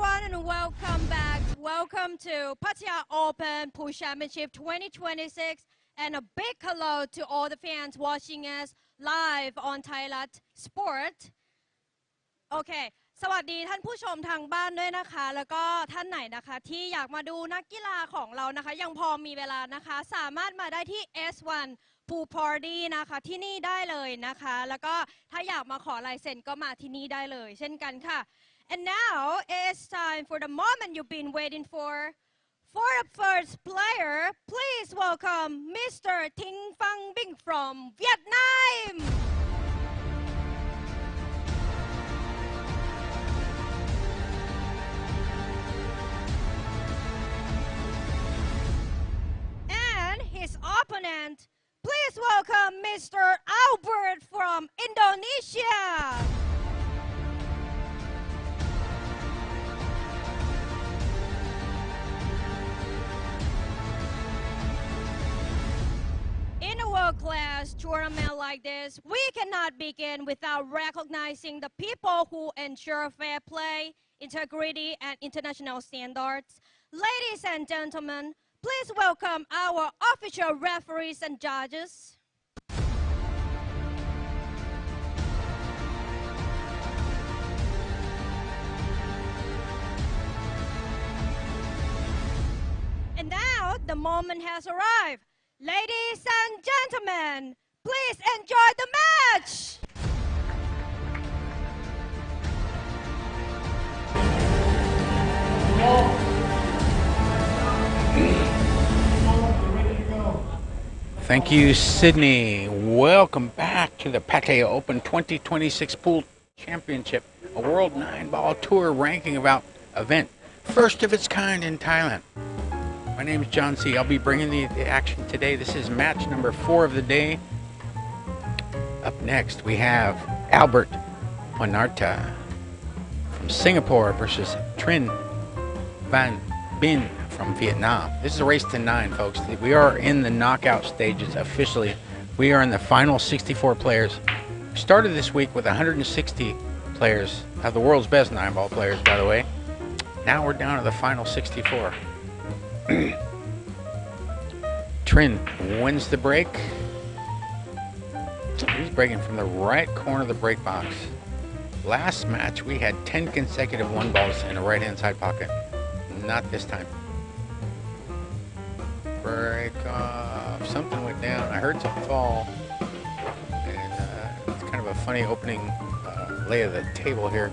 everyone and welcome back. Welcome to Pattaya Open Pool Championship 2026 and a big hello to all the fans watching us live on Thailand Sport. โอเคสวัสดีท่านผู้ชมทางบ้านด้วยนะคะแล้วก็ท่านไหนนะคะที่อยากมาดูนักกีฬาของเรานะคะยังพอมีเวลานะคะสามารถมาได้ที่ S1 Pool Party นะคะที่นี่ได้เลยนะคะแล้วก็ถ้าอยากมาขอลายเซ็นก็มาที่นี่ได้เลยเช่นกันค่ะ And now it's time for the moment you've been waiting for. For the first player, please welcome Mr. Trinh Van Binh from Vietnam. And his opponent, please welcome Mr. Albert from Indonesia. In a world-class tournament like this, we cannot begin without recognizing the people who ensure fair play, integrity, and international standards. Ladies and gentlemen, please welcome our official referees and judges. And now, the moment has arrived. Ladies and gentlemen, please enjoy the match! Thank you, Sydney. Welcome back to the Pattaya Open 2026 Pool Championship, a World 9-Ball Tour ranking event, first of its kind in Thailand. My name is John C. I'll be bringing the action today. This is match number 4 of the day. Up next, we have Albert Januarta from Singapore versus Trinh Van Binh from Vietnam. This is a race to 9, folks. We are in the knockout stages officially. We are in the final 64 players. We started this week with 160 players, of the world's best 9-ball players, by the way. Now we're down to the final 64. Trinh wins the break. He's breaking from the right corner of the break box. Last match we had 10 consecutive 1-balls in the right hand side pocket. Not this time. Break off. Something went down. I heard something fall. And it's kind of a funny opening lay of the table here.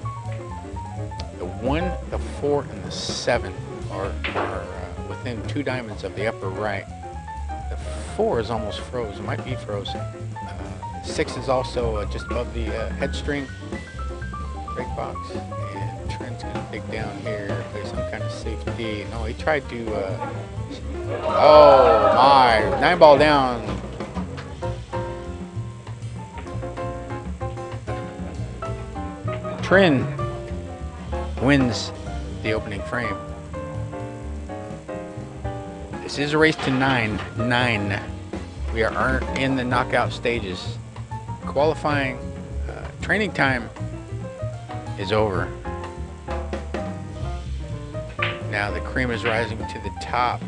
The 1, the 4, and the 7 are within 2 diamonds of the upper right. The 4 is almost froze. It might be frozen. 6 is also just above the head string break box. And Trent's going to dig down here, play some kind of safety. No, he tried to... oh my! 9-ball down. Trinh wins the opening frame. This is a race to 9. We are in the knockout stages. Qualifying training time is over. Now the cream is rising to the top.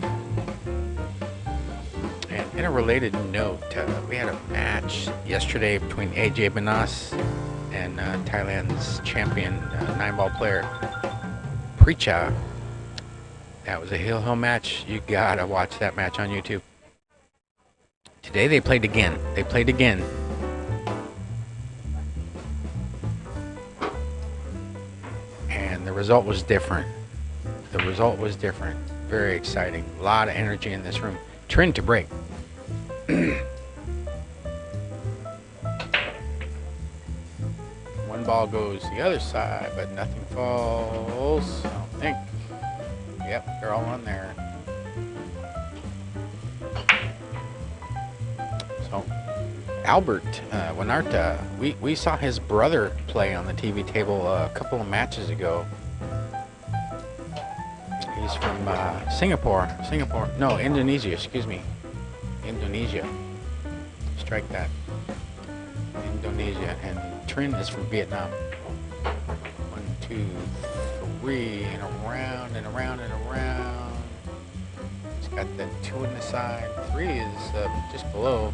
And in a related note, we had a match yesterday between AJ Banas and Thailand's champion 9-ball player Precha. That was a hill match. You gotta watch that match on YouTube. Today they played again. And the result was different. Very exciting. A lot of energy in this room. Trinh to break. 1 ball goes the other side, but nothing falls. I don't think. Yep, they're all on there. So, Albert Januarta, we saw his brother play on the TV table a couple of matches ago. He's from Indonesia, excuse me. Indonesia. Strike that. Indonesia. And Trinh is from Vietnam. 1, 2, 3 and around and around and around. He's got the 2 in the side. 3 is just below.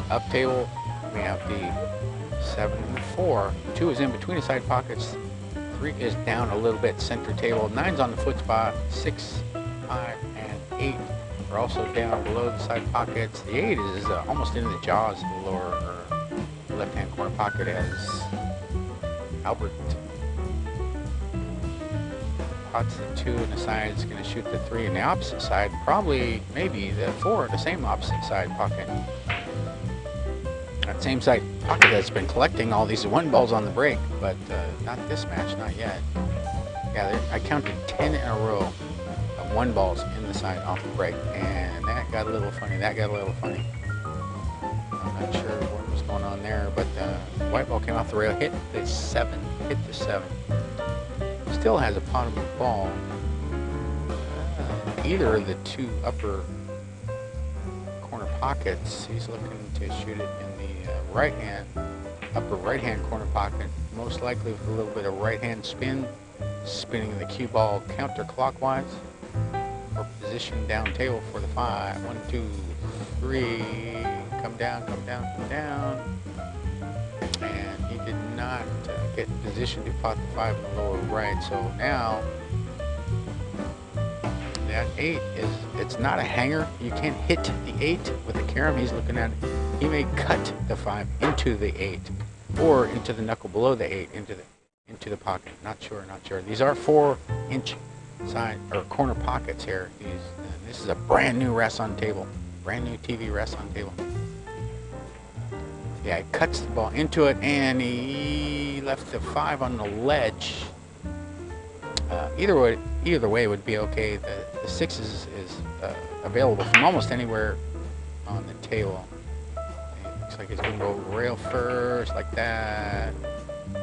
Up table, we have the 7 and the 4. 2 is in between the side pockets. 3 is down a little bit, center table. 9's on the foot spot. 6, 5, and 8 are also down below the side pockets. The 8 is almost in the jaws of the lower or left-hand corner pocket as Albert pots the 2 in the side. Is going to shoot the 3 in the opposite side. Probably, maybe the 4 in the same opposite side pocket. That same side pocket that's been collecting all these 1 balls on the break, but not this match, not yet. Yeah, I counted 10 in a row of 1 balls in the side off the break, and that got a little funny. That got a little funny. I'm not sure what was going on there, but the white ball came off the rail, hit the 7, Still has a potable ball. Either of the 2 upper corner pockets, he's looking to shoot it in the upper right-hand corner pocket, most likely with a little bit of right-hand spin, spinning the cue ball counterclockwise, or position down table for the 5. 1, 2, 3, come down, come down, come down, and he did not get in position to pot the 5 in the lower right. So now that 8 is, it's not a hanger. You can't hit the 8 with the carom. He's looking at it. He may cut the 5 into the 8 or into the knuckle below the 8 into the pocket. Not sure. These are 4-inch side or corner pockets here. This is a brand new rest on table. Brand new TV rest on table. Yeah, he cuts the ball into it, and he left the 5 on the ledge. Either way would be okay. The 6 is available from almost anywhere on the table. It looks like it's going to go rail first, like that,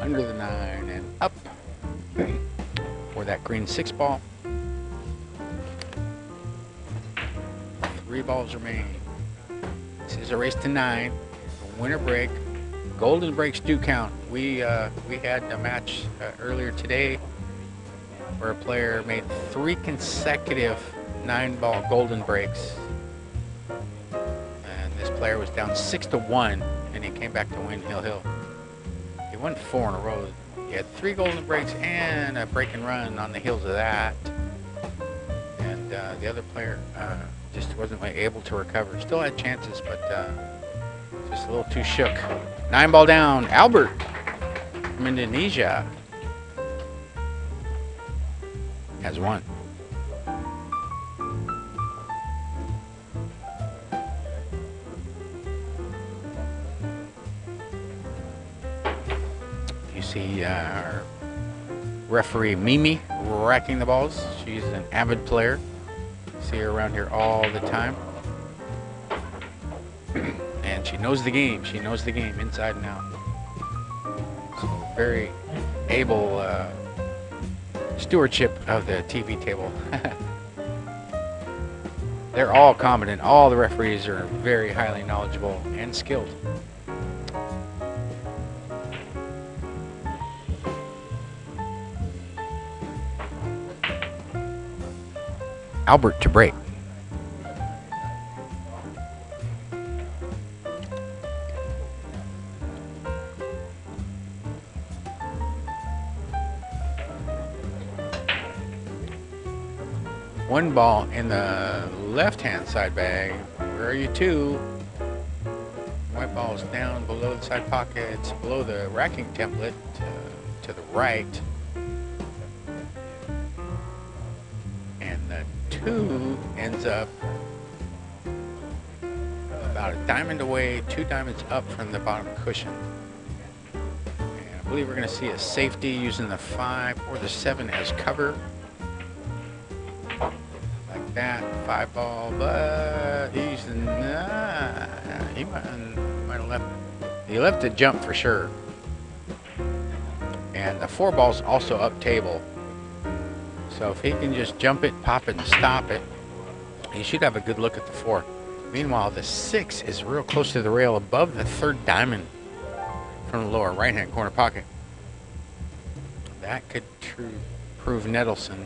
under the 9, and up for that green 6 ball. 3 balls remain. This is a race to 9. Winner break. Golden breaks do count. We had a match earlier today where a player made 3 consecutive 9-ball golden breaks, and this player was down 6-1, and he came back to win Hill. He won 4 in a row. He had 3 golden breaks and a break and run on the heels of that, and the other player just wasn't able to recover. Still had chances, but just a little too shook. 9-ball down. Albert from Indonesia has won. You see our referee Mimi racking the balls. She's an avid player. See her around here all the time. And she knows the game. She knows the game inside and out. So very able stewardship of the TV table. They're all competent. All the referees are very highly knowledgeable and skilled. Albert to break. One ball in the left-hand side bag. Where are you 2? White ball's down below the side pockets, below the racking template to the right. And the 2 ends up about a diamond away, 2 diamonds up from the bottom cushion. And I believe we're going to see a safety using the 5 or the 7 as cover. That 5 ball, but he's he might have left. He left it jump for sure. And the 4 ball's also up table. So if he can just jump it, pop it, and stop it, he should have a good look at the 4. Meanwhile, the 6 is real close to the rail, above the 3rd diamond from the lower right-hand corner pocket. That could prove nettlesome.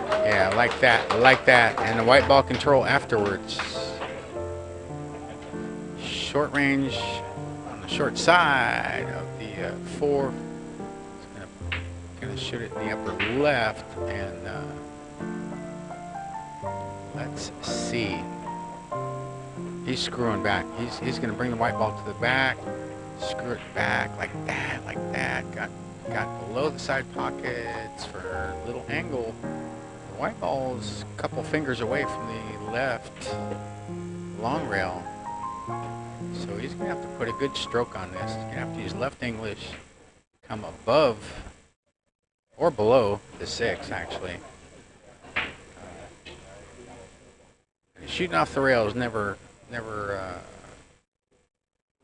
Yeah, like that. And the white ball control afterwards. Short range on the short side of the 4. Gonna shoot it in the upper left, and let's see. He's screwing back. He's gonna bring the white ball to the back, screw it back like that. Got below the side pockets for a little angle. The white ball's a couple fingers away from the left long rail, so he's gonna have to put a good stroke on this. He's gonna have to use left English, come above or below the 6 actually. Shooting off the rail is never,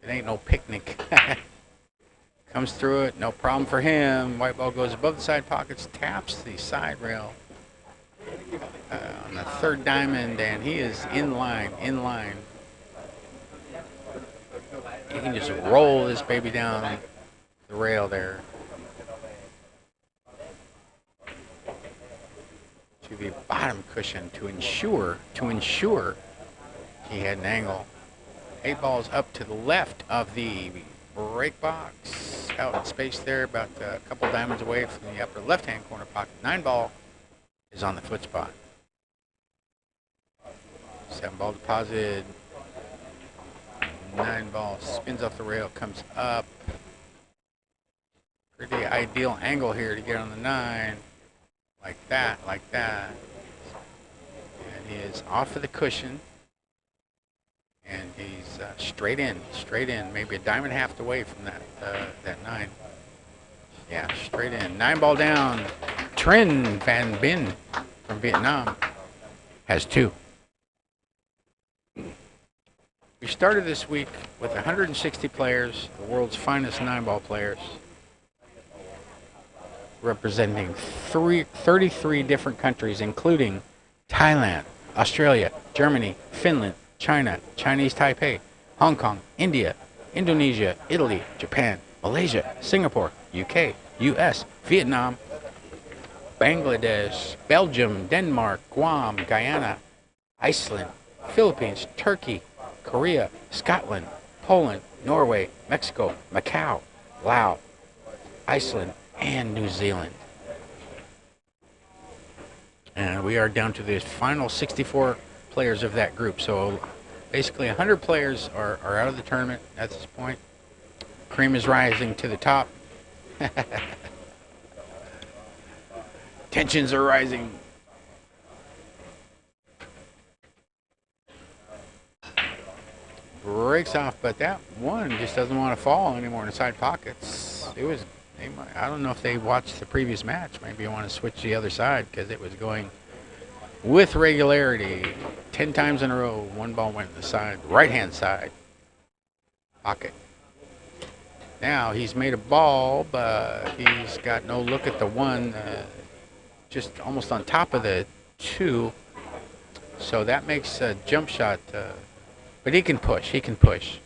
it ain't no picnic. Comes through it, no problem for him. White ball goes above the side pockets, taps the side rail on the 3rd diamond, and he is in line. He can just roll this baby down the rail there to the bottom cushion to ensure he had an angle. 8 balls up to the left of the break box, out in space there, about a couple diamonds away from the upper left-hand corner pocket. 9 ball is on the foot spot. 7 ball deposited. 9 ball spins off the rail, comes up. Pretty ideal angle here to get on the 9. Like that. And he is off of the cushion. And he's straight in, maybe a diamond half away from that 9. Yeah, straight in. 9 ball down. Trinh Van Binh from Vietnam has 2. We started this week with 160 players, the world's finest 9-ball players, representing 33 different countries, including Thailand, Australia, Germany, Finland, China, Chinese Taipei, Hong Kong, India, Indonesia, Italy, Japan, Malaysia, Singapore, UK, US, Vietnam, Bangladesh, Belgium, Denmark, Guam, Guyana, Iceland, Philippines, Turkey, Korea, Scotland, Poland, Norway, Mexico, Macau, Laos, Iceland, and New Zealand. And we are down to the final 64 players of that group. So basically 100 players are out of the tournament at this point. Cream is rising to the top. Tensions are rising. Breaks off, but that one just doesn't want to fall anymore in the side pockets. I don't know if they watched the previous match. Maybe you want to switch to the other side because it was going with regularity. 10 times in a row, 1 ball went to the side, right-hand side pocket. Now he's made a ball, but he's got no look at the 1, just almost on top of the 2. So that makes a jump shot, but he can push.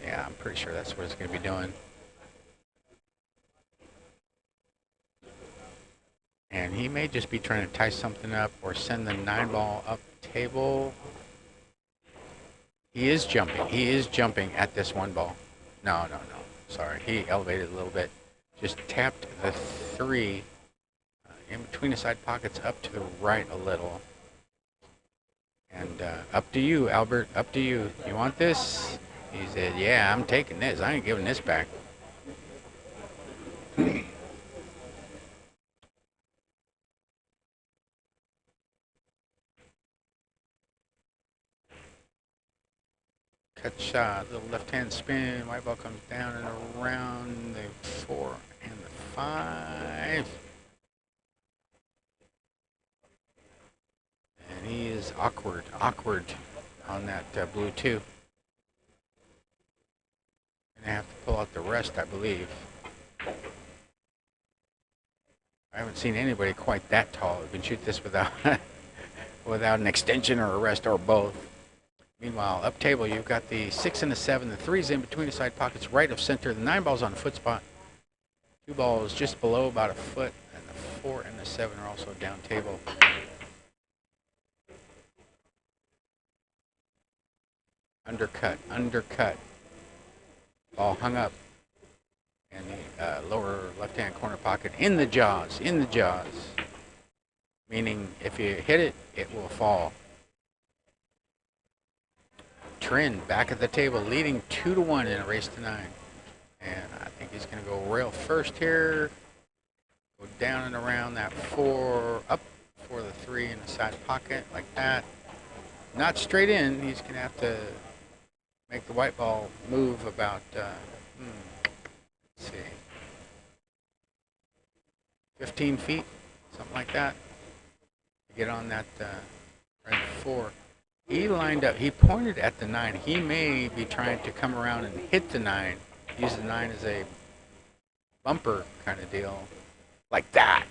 Yeah, I'm pretty sure that's what he's going to be doing. And he may just be trying to tie something up or send the 9 ball up table. He is jumping at this 1 ball. No. Sorry, he elevated a little bit. Just tapped the 3 in between the side pockets up to the right a little. And up to you, Albert, up to you. You want this? He said, yeah, I'm taking this. I ain't giving this back. Cut shot, little left-hand spin. White ball comes down and around the 4 and the 5. And he is awkward on that blue 2. Gonna have to pull out the rest, I believe. I haven't seen anybody quite that tall who can shoot this without without an extension or a rest or both. Meanwhile, up table, you've got the 6 and the 7. The 3's in between the side pockets, right of center. The 9 ball's on the foot spot. 2 balls just below about a foot. And the 4 and the 7 are also down table. Undercut, undercut. Ball hung up in the lower left-hand corner pocket. In the jaws, in the jaws. Meaning if you hit it, it will fall. Trinh back at the table, leading 2-1 in a race to 9. And I think he's going to go rail first here. Go down and around that 4, up for the 3 in the side pocket, like that. Not straight in. He's going to have to make the white ball move about, let's see, 15 feet, something like that. Get on that right 4. He lined up. He pointed at the 9. He may be trying to come around and hit the 9. Use the 9 as a bumper kind of deal, like that,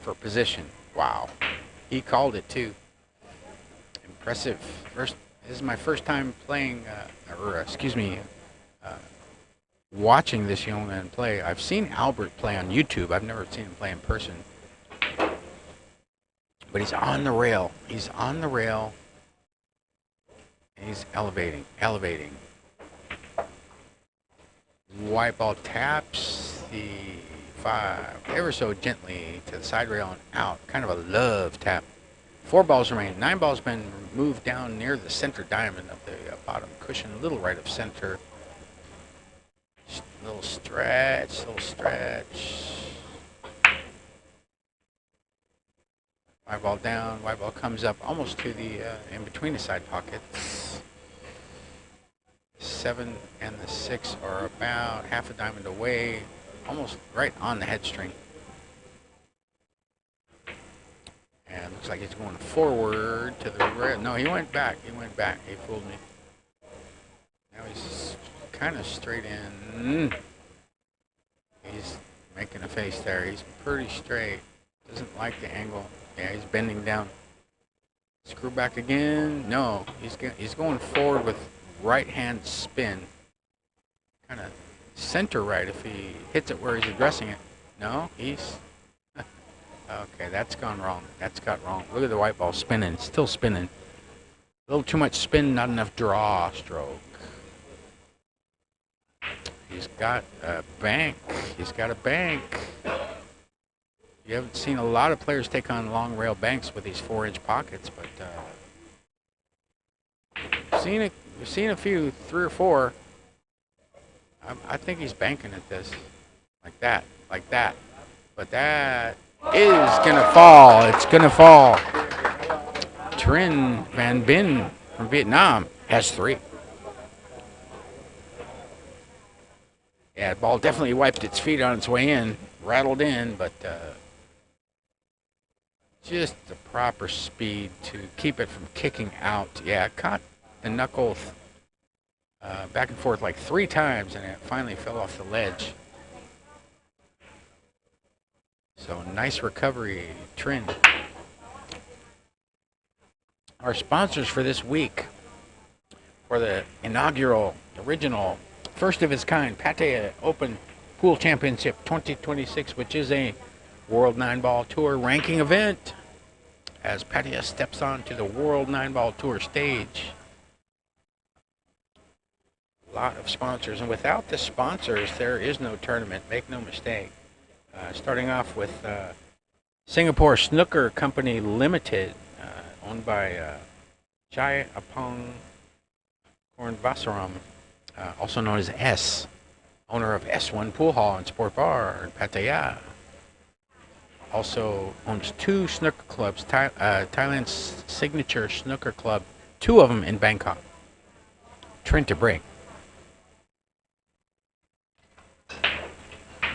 for position. Wow, he called it too. Impressive. This is my first time playing, watching this young man play. I've seen Albert play on YouTube. I've never seen him play in person. But he's on the rail. He's on the rail. And he's elevating, elevating. White ball taps the 5 ever so gently to the side rail and out. Kind of a love tap. 4 balls remain. 9 balls been moved down near the center diamond of the bottom cushion, a little right of center. Little stretch, little stretch. White ball down, white ball comes up almost to the, in between the side pockets. 7 and the 6 are about half a diamond away, almost right on the head string. And looks like he's going forward to the rail. No, he went back. He went back. He fooled me. Now he's kind of straight in. He's making a face there. He's pretty straight. Doesn't like the angle. Yeah, he's bending down. Screw back again. No, he's going forward with right hand spin. Kind of center right if he hits it where he's addressing it. No, he's... Okay, that's gone wrong. That's got wrong. Look at the white ball spinning. Still spinning. A little too much spin, not enough draw stroke. He's got a bank. He's got a bank. You haven't seen a lot of players take on long rail banks with these 4-inch pockets, but we've seen a few, 3 or 4. I think he's banking at this, like that, like that. But that is gonna fall. It's gonna fall. Trinh Van Binh from Vietnam has 3. Yeah, the ball definitely wiped its feet on its way in, rattled in, but just the proper speed to keep it from kicking out. Yeah, it caught the knuckle back and forth like 3 times, and it finally fell off the ledge. So nice recovery, Trinh. Our sponsors for this week for the inaugural, original, first of its kind Pattaya Open Pool Championship 2026, which is a World 9-Ball Tour ranking event, as Pattaya steps on to the World 9-Ball Tour stage. A lot of sponsors, and without the sponsors, there is no tournament. Make no mistake. Starting off with Singapore Snooker Company Limited, owned by Chai Apong Kornvasaram, also known as S, owner of S1 Pool Hall and Sport Bar in Pattaya. Also owns 2 snooker clubs, Thailand's signature snooker club, 2 of them in Bangkok. Trinh to break.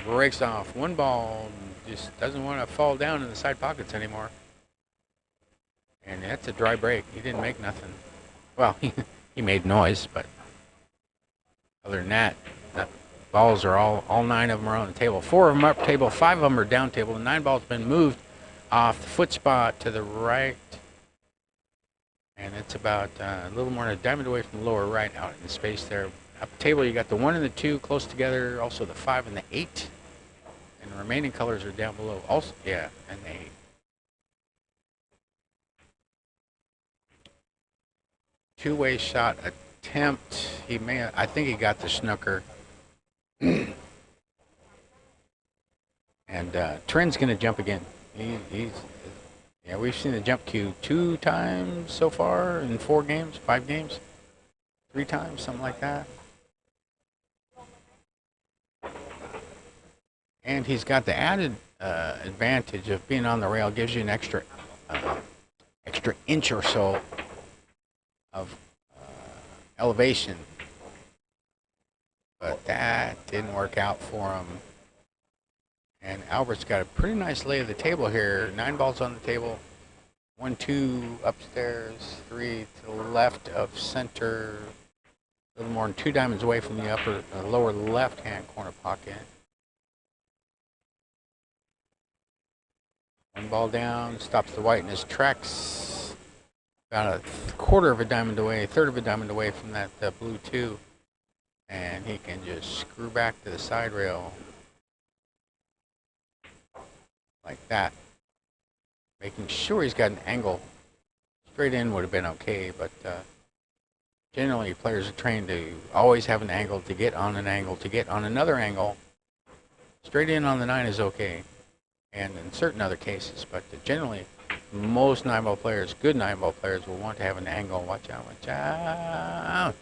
Breaks off. 1 ball, just doesn't want to fall down in the side pockets anymore. And that's a dry break. He didn't make nothing. Well, he made noise, but other than that, the balls are all 9 of them are on the table. 4 of them up table, 5 of them are down table. The 9 ball's been moved off the foot spot to the right. And it's about a little more than a diamond away from the lower right out in the space there. Up the table, you got the 1 and the 2 close together, also the 5 and the 8. And the remaining colors are down below. Also, yeah, and the 8. Two-way shot attempt. I think he got the snooker. And Trin's going to jump again. Yeah, we've seen the jump cue 2 times so far in 4 games, 5 games, 3 times, something like that. And he's got the added advantage of being on the rail. Gives you an extra inch or so of elevation. But that didn't work out for him. And Albert's got a pretty nice lay of the table here. 9 balls on the table. 1, 2 upstairs, 3 to the left of center. A little more than 2 diamonds away from the lower left-hand corner pocket. 1 ball down, stops the white in his tracks. About a quarter of a diamond away, third of a diamond away from that blue 2. And he can just screw back to the side rail. Like that. Making sure he's got an angle. Straight in would have been okay, but generally players are trained to always have an angle, to get on an angle, to get on another angle. Straight in on the 9 is okay. And in certain other cases, but generally most 9-ball players, good 9-ball players, will want to have an angle. Watch out, watch out.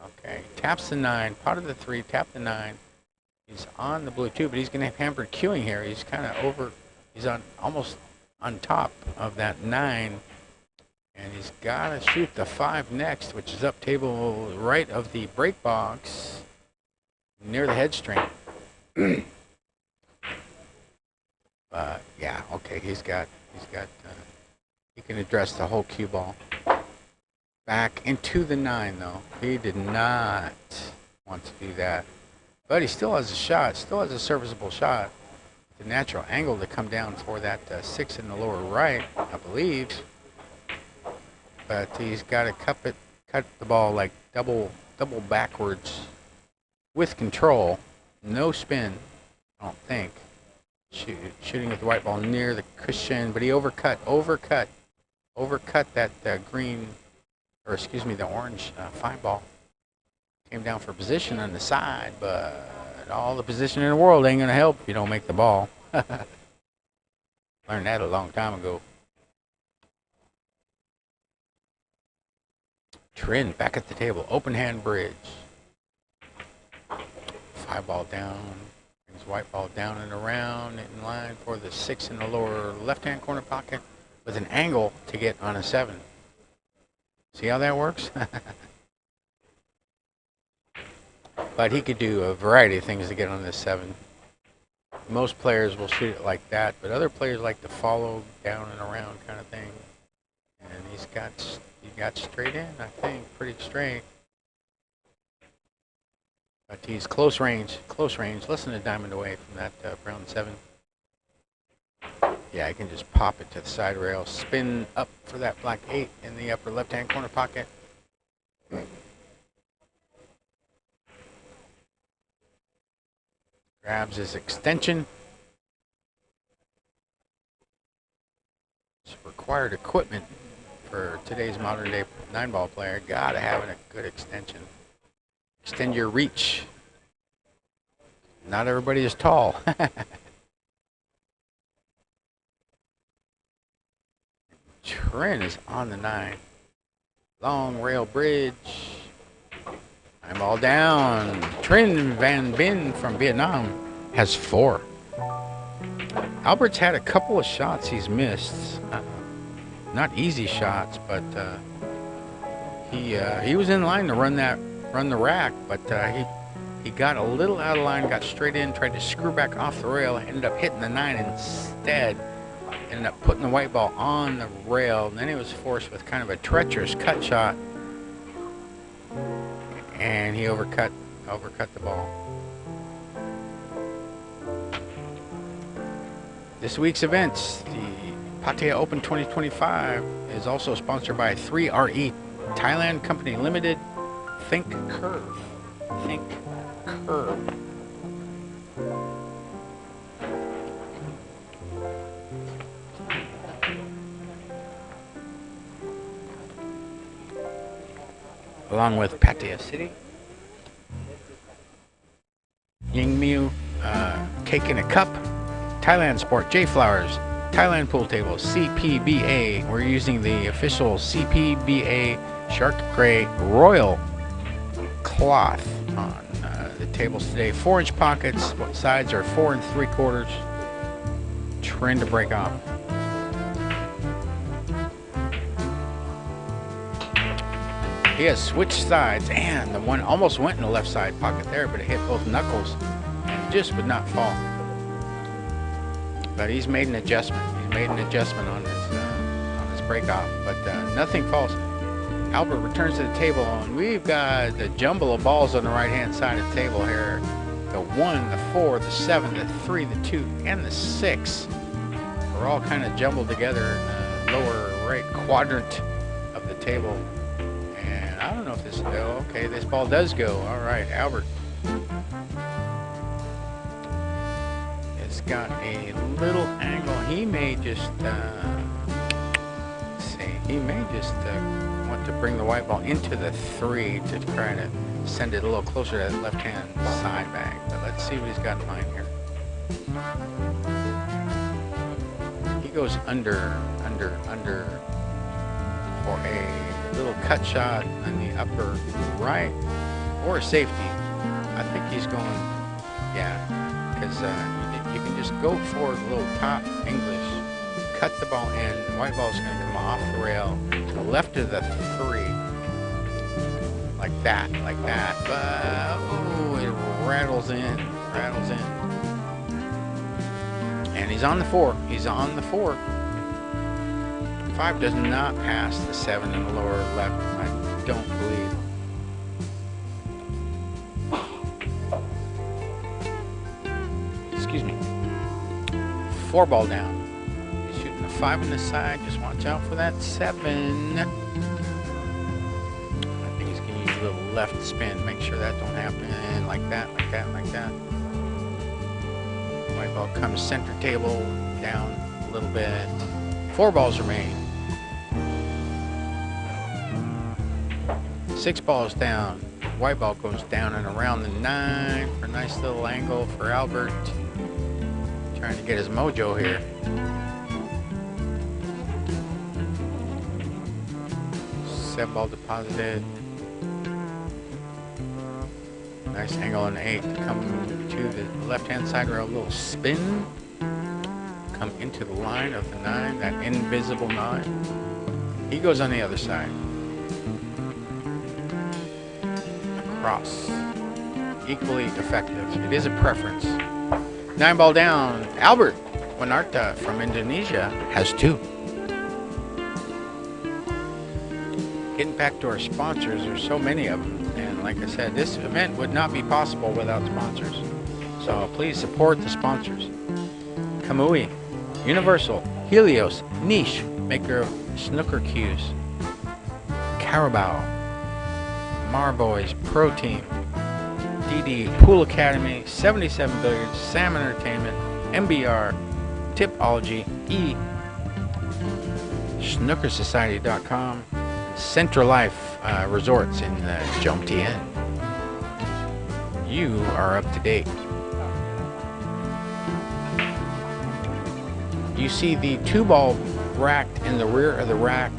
Okay, taps the 9, pot of the 3, tap the 9. He's on the blue 2, but he's going to have hampered queuing here. He's kind of over, he's on almost on top of that 9. And he's got to shoot the 5 next, which is up table right of the break box near the head string. Yeah, okay, he can address the whole cue ball. Back into the 9, though. He did not want to do that. But he still has a shot, still has a serviceable shot. The natural angle to come down for that 6 in the lower right, I believe. But he's got to cut the ball like double backwards with control. No spin, I don't think. Shooting with the white ball near the cushion, but he overcut that green, or excuse me, the orange 5 ball. Came down for position on the side, but all the position in the world ain't gonna help if you don't make the ball. Learned that a long time ago. Trin back at the table, open hand bridge. 5 ball down. Brings white ball down and around in line for the 6 in the lower left-hand corner pocket with an angle to get on a 7. See how that works? But he could do a variety of things to get on this 7. Most players will shoot it like that, but other players like to follow down and around kind of thing. And he got straight in, I think, pretty straight. But he's close range, less than a diamond away from that brown 7. Yeah, I can just pop it to the side rail, spin up for that black 8 in the upper left-hand corner pocket. Grabs his extension. It's required equipment for today's modern-day 9-ball player. Gotta have a good extension. Extend your reach. Not everybody is tall. Trin is on the 9. Long rail bridge. 9 ball down. Trinh Van Binh from Vietnam has 4. Albert's had a couple of shots he's missed. Not easy shots, but he was in line to run the rack, but he got a little out of line, got straight in, tried to screw back off the rail, ended up hitting the 9 instead. Ended up putting the white ball on the rail, and then he was forced with kind of a treacherous cut shot, and he overcut the ball. This week's events, the Pattaya Open 2025 is also sponsored by 3RE Thailand Company Limited. Think Curve. Think Curve. Along with Pattaya City. Yingmiu Cake in a Cup. Thailand Sport J Flowers. Thailand Pool Table CPBA. We're using the official CPBA Shark Gray Royal cloth on the tables today. 4-inch pockets. Sides are 4 3/4. Trend to break off. He has switched sides, and the one almost went in the left side pocket there, but it hit both knuckles and just would not fall. But he's made an adjustment. He's made an adjustment on his break off, but nothing falls. Albert returns to the table, and we've got the jumble of balls on the right-hand side of the table here. The 1, the 4, the 7, the 3, the 2, and the 6 are all kind of jumbled together in the lower right quadrant of the table. And I don't know if this, oh, okay, this ball does go. All right, Albert. It's got a little angle. He may just, let's see, he may just want to bring the white ball into the 3 to try to send it a little closer to that left-hand side bag. But let's see what he's got in mind here. He goes under for a little cut shot on the upper right or a safety. I think he's going, yeah, because you can just go for the little top English, cut the ball in, the white ball is going to come off the rail to the left of the 3, like that, but oh, it rattles in, and he's on the 4, 5 does not pass the 7 in the lower left, I don't believe. Excuse me. 4 ball down. He's shooting a 5 on the side. Just watch out for that 7. I think he's going to use a little left spin. Make sure that don't happen. Like that. White ball comes center table down a little bit. 4 balls remain. 6 balls down. White ball goes down and around the 9 for a nice little angle for Albert. Trying to get his mojo here. 7 ball deposited. Nice angle on 8. Come to the left-hand side rail, a little spin. Come into the line of the 9, that invisible 9. He goes on the other side. Across. Equally effective. It is a preference. 9 ball down. Albert Januarta from Indonesia has 2. Getting back to our sponsors, there's so many of them. And like I said, this event would not be possible without sponsors. So please support the sponsors. Kamui, Universal, Helios, Niche, maker of snooker cues. Carabao, Marboys, Pro Team, DD, Pool Academy, 77 Billiards, Sam Entertainment, MBR, Tipology, snookersociety.com, Central Life Resorts in Jomtien. You are up to date. You see the 2 ball racked in the rear of the rack.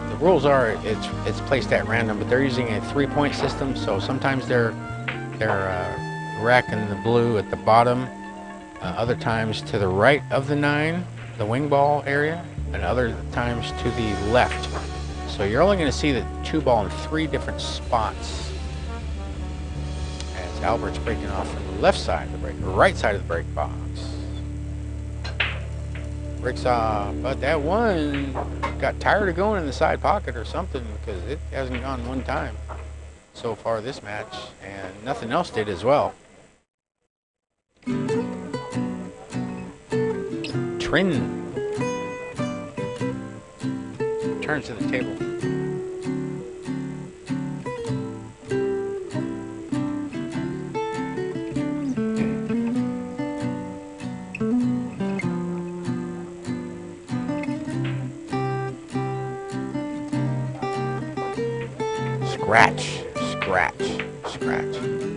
The rules are it's placed at random, but they're using a 3-point system, so sometimes they're racking the blue at the bottom, other times to the right of the 9, the wing ball area, and other times to the left. So you're only going to see the 2 ball in 3 different spots as Albert's breaking off from the left side of the break, right side of the break box. Breaks off, but that one got tired of going in the side pocket or something because it hasn't gone one time so far this match, and nothing else did as well. Trinh returns to the table. Scratch, scratch, scratch.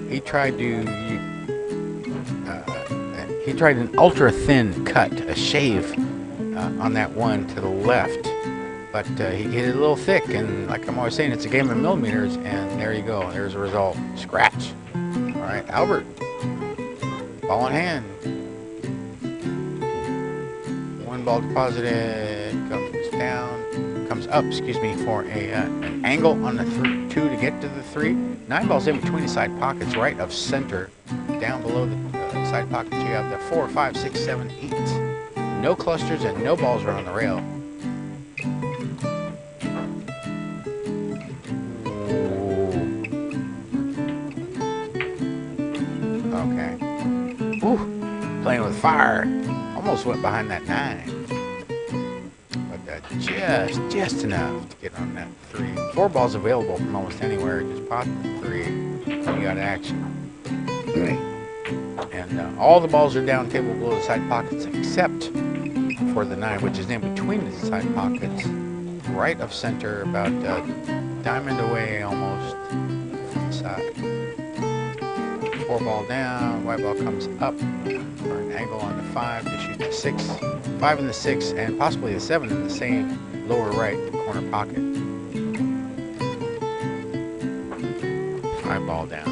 He tried an ultra thin cut, a shave on that one to the left, but he hit it a little thick, and like I'm always saying, it's a game of millimeters, and there you go. There's a result. Scratch. All right, Albert. Ball in hand. One ball deposited, comes up, excuse me, for an angle on the 2 to get to the 3. 9 balls in between the side pockets, right of center. Down below the side pockets, you have the 4, 5, 6, 7, 8. No clusters and no balls are on the rail. Okay. Ooh, playing with fire. Almost went behind that 9. Just enough to get on that 3. 4 balls available from almost anywhere. Just pop the 3, and you got action. And all the balls are down table below the side pockets except for the 9, which is in between the side pockets, right of center, about a diamond away almost from the side. 4 ball down, white ball comes up for an angle on the 5 to shoot the 6. 5 in the 6 and possibly the 7 in the same lower right corner pocket. 5 ball down.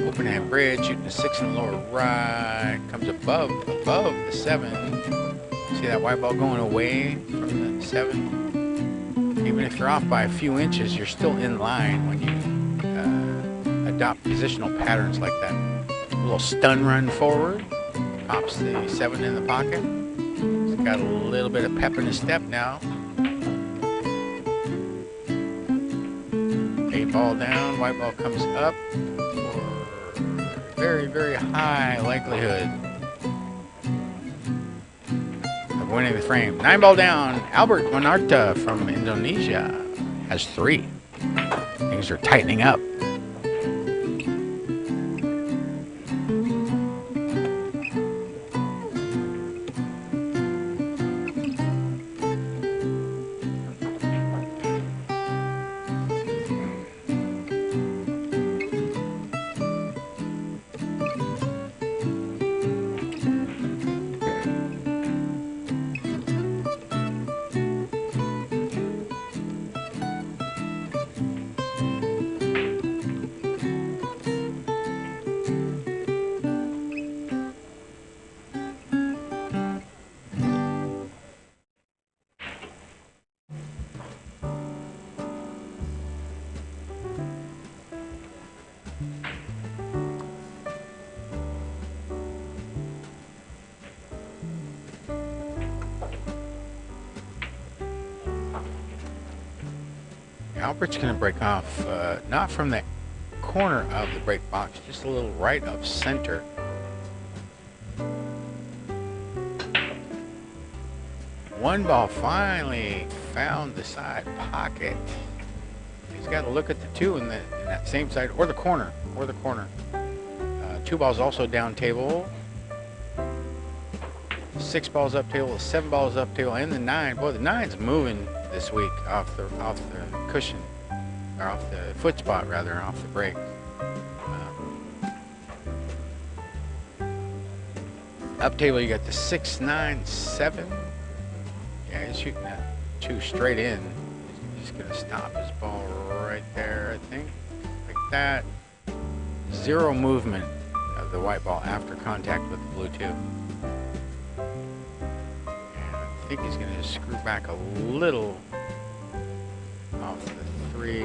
Open hand bridge, shooting the 6 in the lower right, comes above the 7. See that white ball going away from the 7? Even if you're off by a few inches, you're still in line when you adopt positional patterns like that. A little stun run forward, pops the 7 in the pocket. He's got a little bit of pep in his step now. 8 ball down, white ball comes up for very, very high likelihood of winning the frame. 9 ball down, Albert Januarta from Indonesia has 3. Things are tightening up. Albert's going to break off, not from the corner of the break box, just a little right of center. One ball finally found the side pocket. He's got to look at the 2 in that same side, or the corner, 2 balls also down table. 6 balls up table, 7 balls up table, and the 9. Boy, the 9's moving this week off the cushion, or off the foot spot rather, off the break. Up table, you got the 6, 9, 7. Yeah, he's shooting that 2 straight in. He's just gonna stop his ball right there, I think, like that. 0 movement of the white ball after contact with the blue 2. I think he's going to just screw back a little off the 3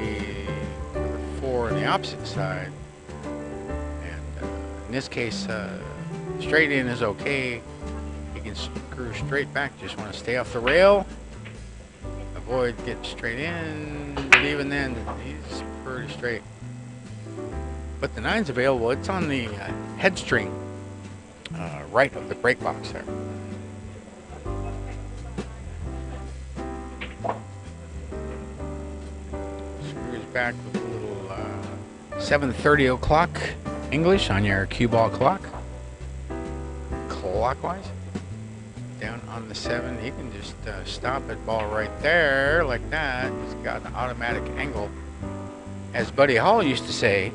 or the 4 on the opposite side. And in this case, straight in is okay. He can screw straight back. Just want to stay off the rail. Avoid getting straight in. But even then, he's pretty straight. but the 9's available. It's on the head string right of the brake box there. Screws back with a little 7:30 o'clock English on your cue ball clock. Clockwise. Down on the 7, he can just stop that ball right there like that. He's got an automatic angle. As Buddy Hall used to say,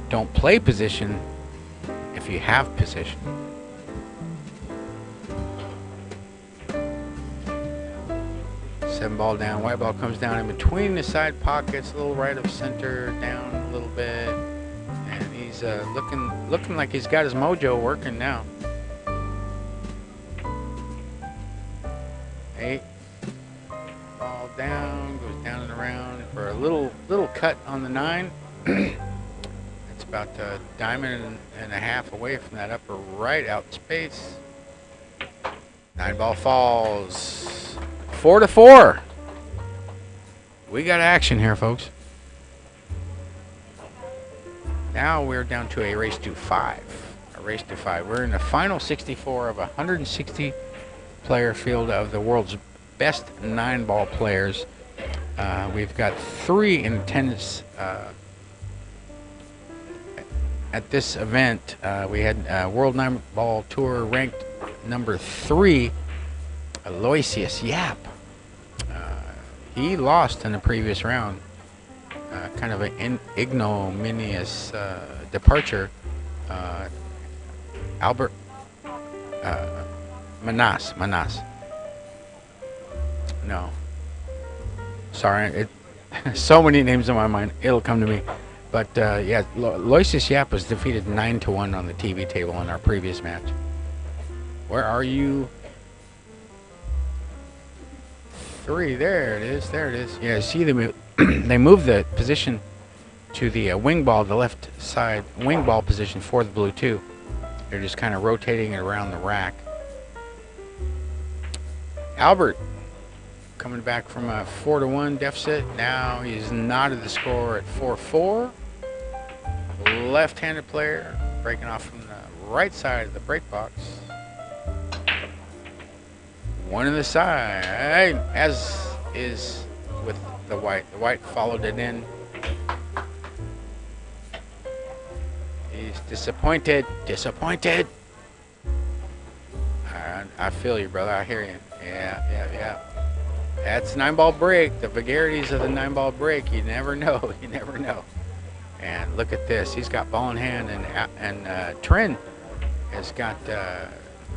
don't play position if you have position. Seven ball down, white ball comes down in between the side pockets, a little right of center, down a little bit, and he's looking like he's got his mojo working now. 8, ball down, goes down and around for a little cut on the 9. It's about a diamond and a half away from that upper right out in space. 9 ball falls. 4-4. We got action here, folks. Now we're down to a race to 5. A race to 5. We're in the final 64 of a 160 player field of the world's best 9-ball players. We've got 3 in attendance at this event. We had World 9-ball Tour ranked number 3, Aloysius Yap. He lost in the previous round. Kind of an ignominious departure. Albert Manas. No. Sorry, so many names in my mind. It'll come to me. But yeah, Aloysius Yap was defeated 9-1 on the TV table in our previous match. Where are you? 3. There it is. There it is. Yeah, see they moved the position to the wing ball, the left side wing ball position for the blue 2. They're just kind of rotating it around the rack. Albert coming back from a 4-1 deficit. Now he's knotted the score at 4-4. Left-handed player breaking off from the right side of the break box. 1 in the side, as is with the white. The white followed it in. He's disappointed. I feel you, brother. I hear you. Yeah. That's 9-ball break. The vagaries of the 9-ball break. You never know. You never know. And look at this. He's got ball in hand, and Trinh has got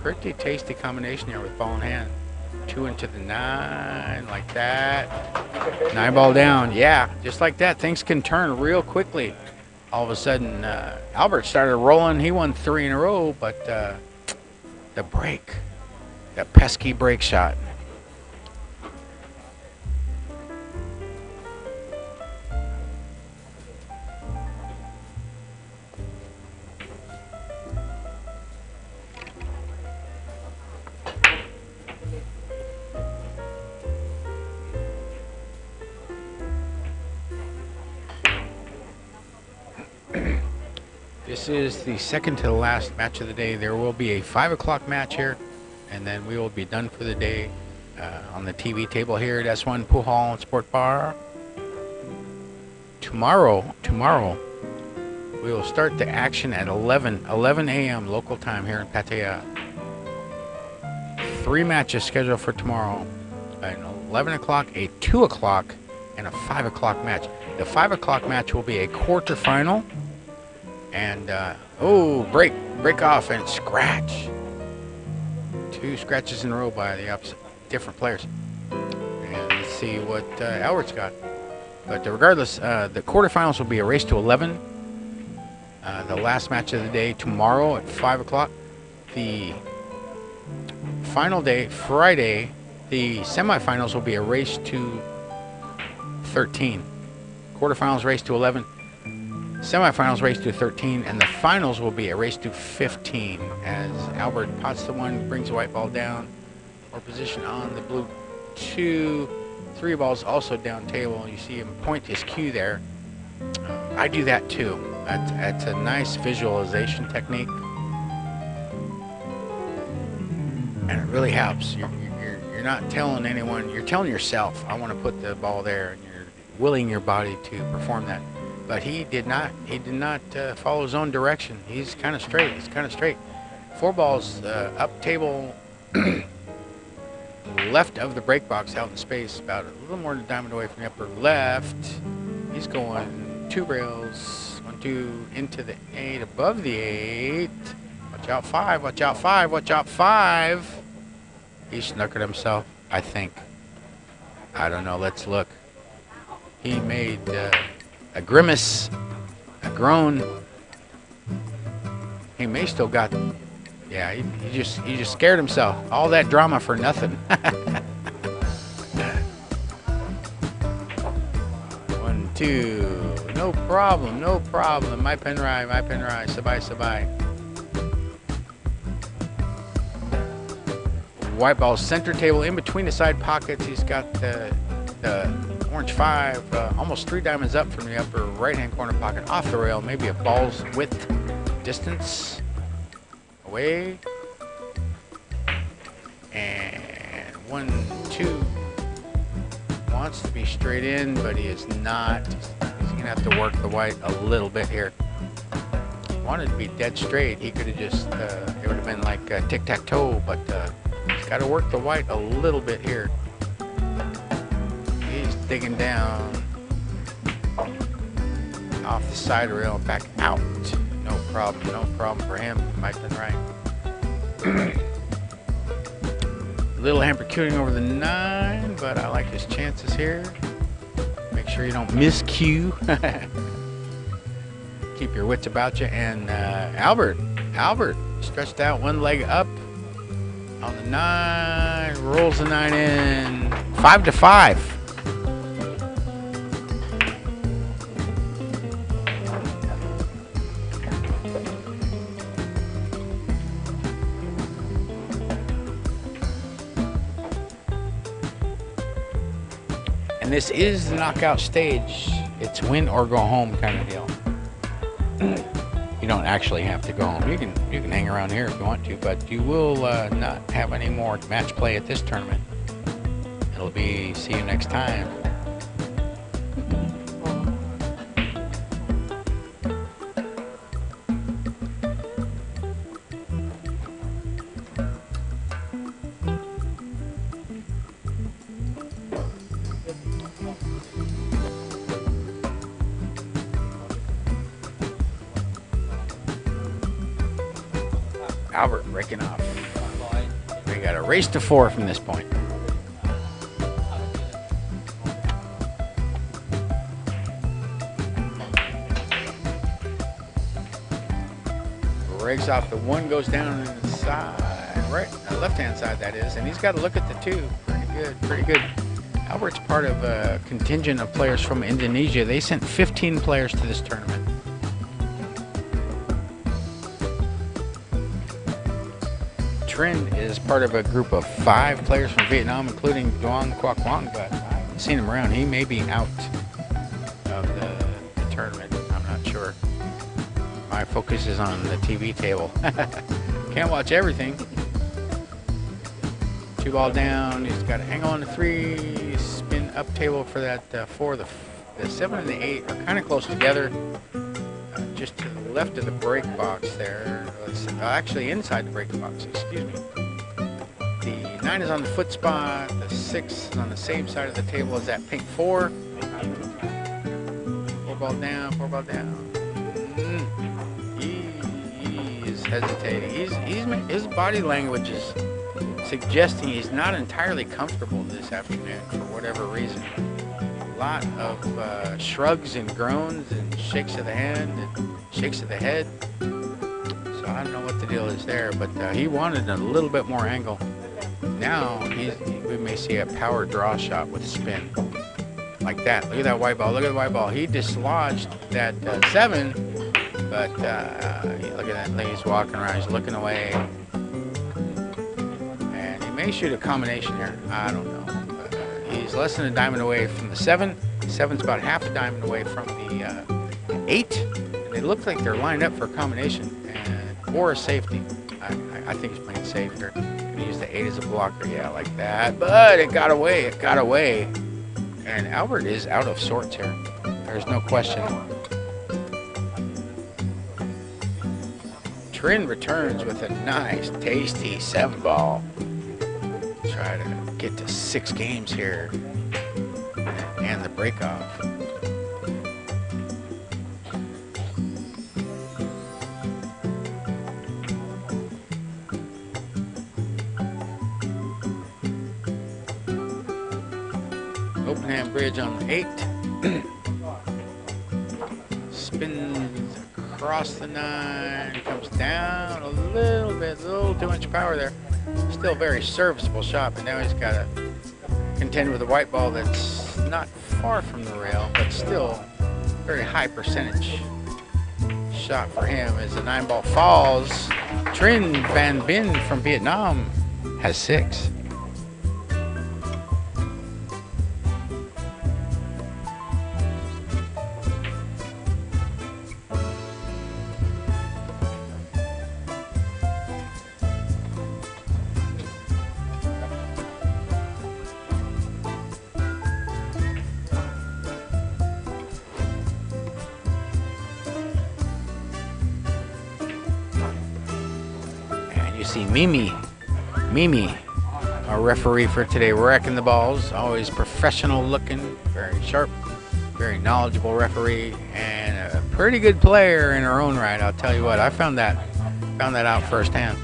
pretty tasty combination here with ball in hand. 2 into the 9, like that. 9-ball down. Yeah, just like that. Things can turn real quickly. All of a sudden, Albert started rolling. He won 3 in a row, but the break, that pesky break shot. This is the second to the last match of the day. There will be a 5 o'clock match here, and then we will be done for the day on the TV table here at S1 Pool Hall and Sport Bar. Tomorrow, we will start the action at 11 a.m. local time here in Pattaya. 3 matches scheduled for tomorrow. An 11 o'clock, a 2 o'clock, and a 5 o'clock match. The 5 o'clock match will be a quarterfinal. And, break off and scratch. 2 scratches in a row by the opposite, different players. And let's see what Albert's got. But regardless, the quarterfinals will be a race to 11. The last match of the day tomorrow at 5 o'clock. The final day, Friday, the semifinals will be a race to 13. Quarterfinals race to 11. Semifinals race to 13, and the finals will be a race to 15 as Albert pots the 1, brings the white ball down, or position on the blue 2. 3 balls also down table. You see him point his cue there. I do that too. That's a nice visualization technique, and it really helps. You're not telling anyone. You're telling yourself, I want to put the ball there, and you're willing your body to perform that. But he did not. He did not follow his own direction. He's kind of straight. He's kind of straight. 4 balls up table, left of the break box, out in space, about a little more than a diamond away from the upper left. He's going 2 rails, 1, 2 into the 8, above the 8. Watch out 5. Watch out 5. Watch out 5. He snookered himself, I think. I don't know. Let's look. He made a grimace, a groan. He may still got. Yeah, he just scared himself. All that drama for nothing. 1, 2. No problem. No problem. My pen rye. My pen rye. Sabay, sabay. White ball center table in between the side pockets. He's got the orange 5, almost 3 diamonds up from the upper right-hand corner pocket, off the rail, maybe a ball's width distance away. And 1, 2 wants to be straight in, but he is not. He's gonna have to work the white a little bit here. Wanted to be dead straight. He could have just. It would have been like tic-tac-toe, but he's got to work the white a little bit here. He's digging down off the side rail and back out. No problem for him. Might have been right. Little hamper cueing over the 9, but I like his chances here. Make sure you don't miscue. Keep your wits about you. And Albert stretched out 1 leg up on the 9, rolls the 9 in, 5-5. And this is the knockout stage. It's win or go home kind of deal. You don't actually have to go home. You can hang around here if you want to, but you will not have any more match play at this tournament. It'll be see you next time. Albert breaking off. We got a race to 4 from this point. Breaks off the 1, goes down on the side, right, left-hand side that is, and he's got to look at the 2. Pretty good. Albert's part of a contingent of players from Indonesia. They sent 15 players to this tournament. Trinh is part of a group of 5 players from Vietnam, including Duong Quoc Quang, but I haven't seen him around. He may be out of the tournament. I'm not sure. My focus is on the TV table. Can't watch everything. 2 ball down. He's got an angle on the 3. Spin up table for that 4. The 7 and the 8 are kind of close together. Just to the left of the break box there. Actually inside the break box, excuse me. The 9 is on the foot spot. The 6 is on the same side of the table as that pink 4. 4 ball down, 4 ball down. He is hesitating. His body language is suggesting he's not entirely comfortable this afternoon for whatever reason. A lot of shrugs and groans and shakes of the hand and shakes of the head. So I don't know what the deal is there, but he wanted a little bit more angle. Now we may see a power draw shot with spin like that. Look at that white ball. Look at the white ball. He dislodged that 7, but look at that. He's walking around. He's looking away, and he may shoot a combination here. I don't know. He's less than a diamond away from the 7. The 7's about half a diamond away from the 8. they look like they're lined up for a combination or a safety. I think he's playing safe here. Gonna use the 8 as a blocker, yeah, like that. But it got away, And Albert is out of sorts here. There's no question. Trinh returns with a nice, tasty 7-ball. Try to get to 6 games here and the break off. Open hand bridge on the 8. Spins across the 9. Comes down a little bit, a little too much power there. Still very serviceable shot, but now he's got to contend with a white ball that's not far from the rail, but still very high percentage shot for him as the 9-ball falls. Trinh Van Binh from Vietnam has 6. You see Mimi, our referee for today, wrecking the balls. Always professional looking, very sharp, very knowledgeable referee, and a pretty good player in her own right. I'll tell you what, I found that out firsthand.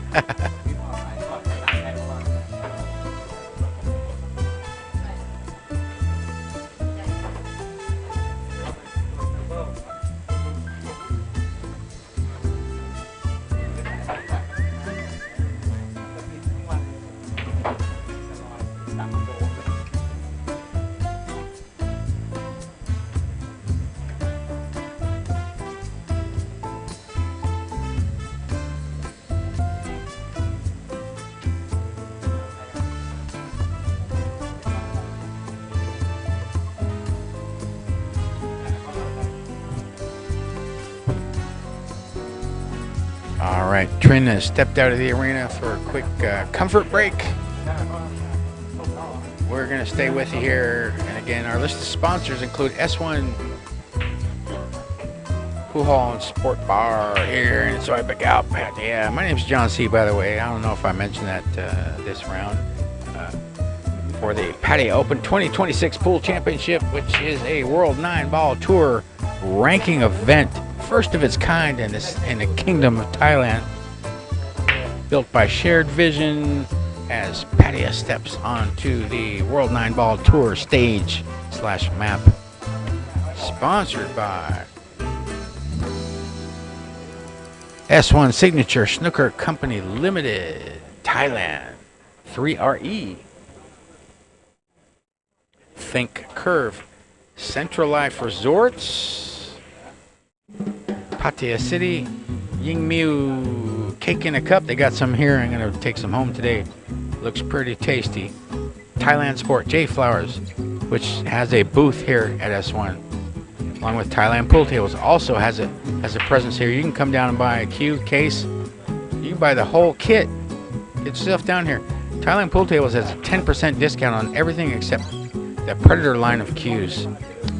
All right, Trinh has stepped out of the arena for a quick comfort break. We're going to stay with you here. And again, our list of sponsors include S1 Pool Hall and Sport Bar here in Januarta, Pattaya. My name's John C., by the way. I don't know if I mentioned that this round. For the Pattaya Open 2026 Pool Championship, which is a World 9-Ball Tour ranking event. First of its kind in the Kingdom of Thailand, built by Shared Vision as Pattaya steps onto the World 9-Ball Tour stage / map. Sponsored by S1 Signature Snooker Company Limited, Thailand, 3RE. Think Curve, Central Life Resorts, Pattaya City, Yingmiu Cake in a Cup. They got some here. I'm going to take some home today. Looks pretty tasty. Thailand Sport, J Flowers, which has a booth here at S1, along with Thailand Pool Tables. Also has a presence here. You can come down and buy a cue case. You can buy the whole kit. Get yourself down here. Thailand Pool Tables has a 10% discount on everything except the Predator line of cues.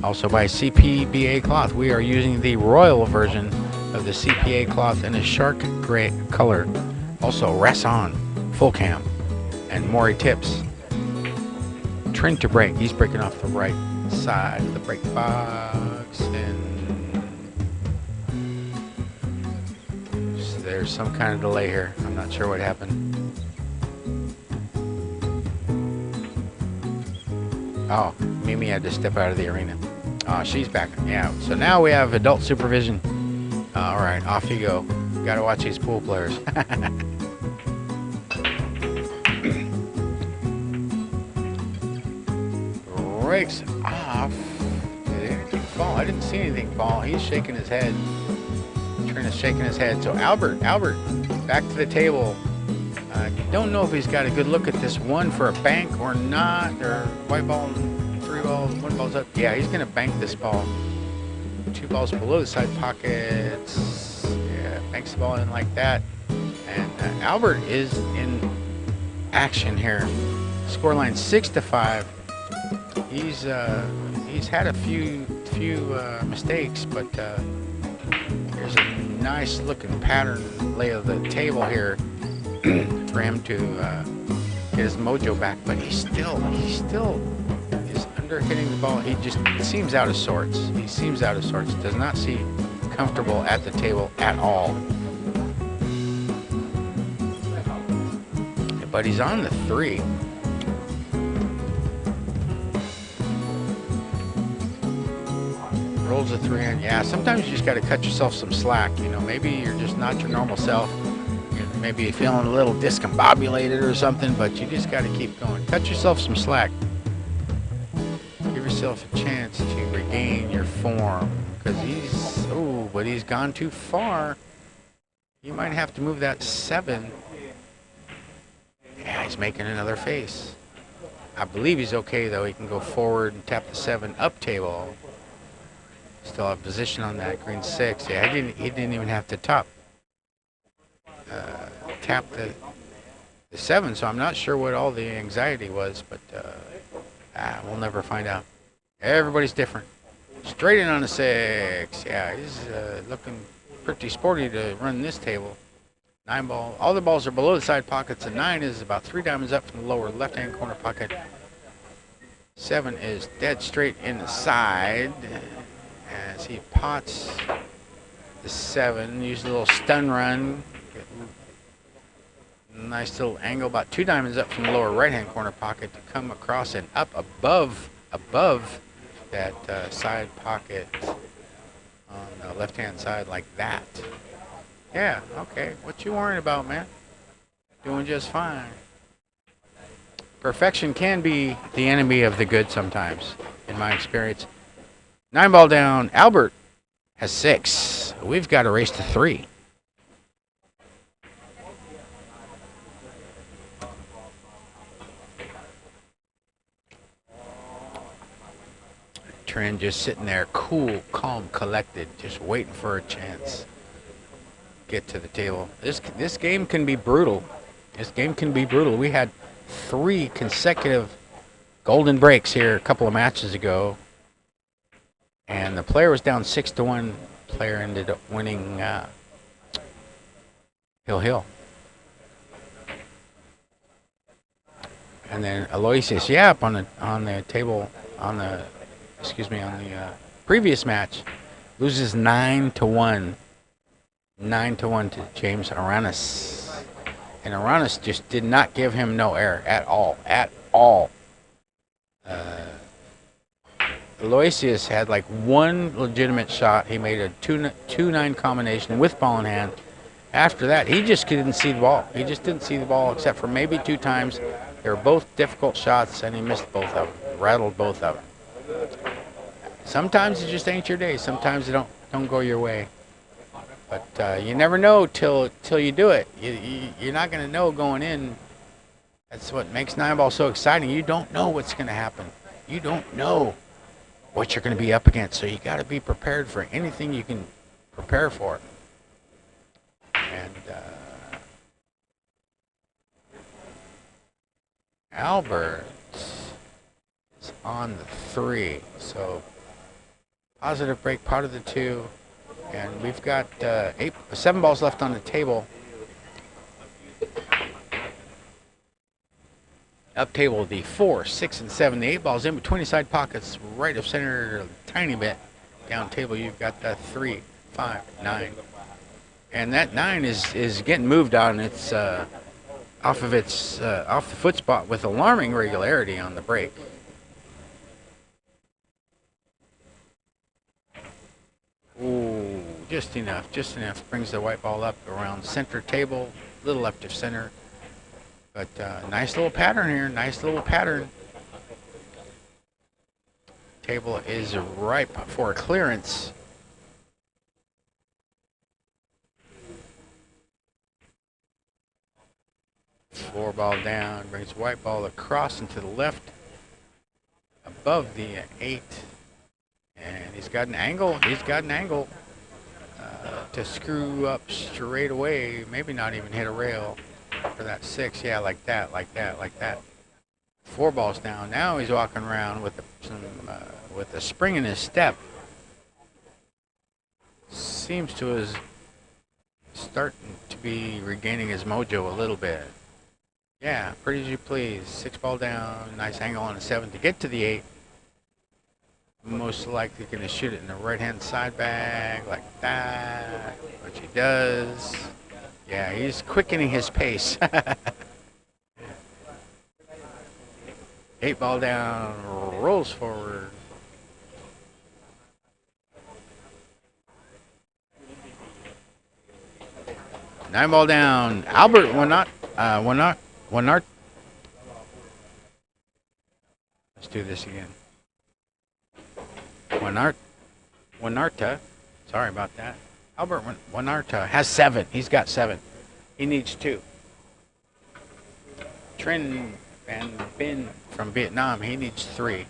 Also by CPBA cloth. We are using the royal version of the CPA cloth in a shark gray color. Also Rasson, full cam, and Maury tips. Trinh to break. He's breaking off the right side of the break box, and so there's some kind of delay here. I'm not sure what happened. Oh, Mimi had to step out of the arena. Oh, she's back. Yeah, so now we have adult supervision. All right, off you go. Got to watch these pool players. Breaks off. Did anything fall? I didn't see anything fall. He's shaking his head. Trinh is shaking his head. So Albert, back to the table. Don't know if he's got a good look at this one for a bank or not, or white ball, 3 balls, 1 ball's up. Yeah, he's going to bank this ball. 2 balls below the side pockets. Yeah, banks the ball in like that. And Albert is in action here. Scoreline 6-5. He's had a few mistakes, but there's a nice looking pattern lay of the table here for him to get his mojo back. But he still is under hitting the ball. He just seems out of sorts. He seems out of sorts. Does not seem comfortable at the table at all. But he's on the 3. Rolls a 3 in. Yeah, sometimes you just got to cut yourself some slack. You know, maybe you're just not your normal self. Maybe you're feeling a little discombobulated or something, but you just got to keep going. Cut yourself some slack. Give yourself a chance to regain your form, because but he's gone too far. You might have to move that 7. Yeah, he's making another face. I believe he's okay, though. He can go forward and tap the 7 up table. Still have position on that green 6. Yeah, he didn't even have to tap the 7, so I'm not sure what all the anxiety was, but we'll never find out. Everybody's different. Straight in on the 6. Yeah, he's looking pretty sporty to run this table. 9 ball. All the balls are below the side pockets. The 9 is about 3 diamonds up from the lower left-hand corner pocket. 7 is dead straight in the side. As he pots the 7, use a little stun run. Nice little angle, about 2 diamonds up from the lower right-hand corner pocket to come across and up above that side pocket on the left-hand side like that. Yeah, okay. What you worrying about, man? Doing just fine. Perfection can be the enemy of the good sometimes, in my experience. 9 ball down. Albert has 6. We've got to race to 3. Trinh just sitting there, cool, calm, collected, just waiting for a chance. Get to the table. This game can be brutal. This game can be brutal. We had 3 consecutive golden breaks here a couple of matches ago, and the player was down 6-1. Player ended up winning Hill. And then Aloysius Yap on the table on the previous match loses 9-1. 9-1 to James Aranis. And Aranis just did not give him no air at all. Aloysius had like 1 legitimate shot. He made a 2-9 combination with ball in hand. After that, he just didn't see the ball. He just didn't see the ball except for maybe 2 times. They were both difficult shots, and he missed both of them. Rattled both of them. Sometimes it just ain't your day. Sometimes it don't go your way. But you never know till you do it. You're not going to know going in. That's what makes 9 ball so exciting. You don't know what's going to happen. You don't know what you're going to be up against. So you got to be prepared for anything you can prepare for. And Albert is on the 3. So positive break, pot of the 2. And we've got 7 balls left on the table. Up table, the 4, 6, and 7. The 8 balls in between the side pockets, right of center, a tiny bit. Down table, you've got that 3, 5, 9. And that 9 is getting moved on. It's off the foot spot with alarming regularity on the break. Ooh, just enough. Brings the white ball up around center table, little left of center. But nice little pattern here, Table is ripe for clearance. Four ball down, brings white ball across and to the left, above the 8. And He's got an angle. He's got an angle to screw up straight away. Maybe not even hit a rail for that 6. Yeah, like that, like that, like that. 4 balls down. Now he's walking around with with a spring in his step. Seems to is starting to be regaining his mojo a little bit. Yeah, pretty as you please. 6 ball down. Nice angle on a 7 to get to the 8. Most likely going to shoot it in the right-hand side bag like that, which he does. Yeah, he's quickening his pace. 8 ball down, rolls forward. Nine ball down. Albert Januarta. Let's do this again. Januarta. Sorry about that. Albert Januarta has 7. He's got 7. He needs 2. Trinh Van Binh from Vietnam, he needs 3.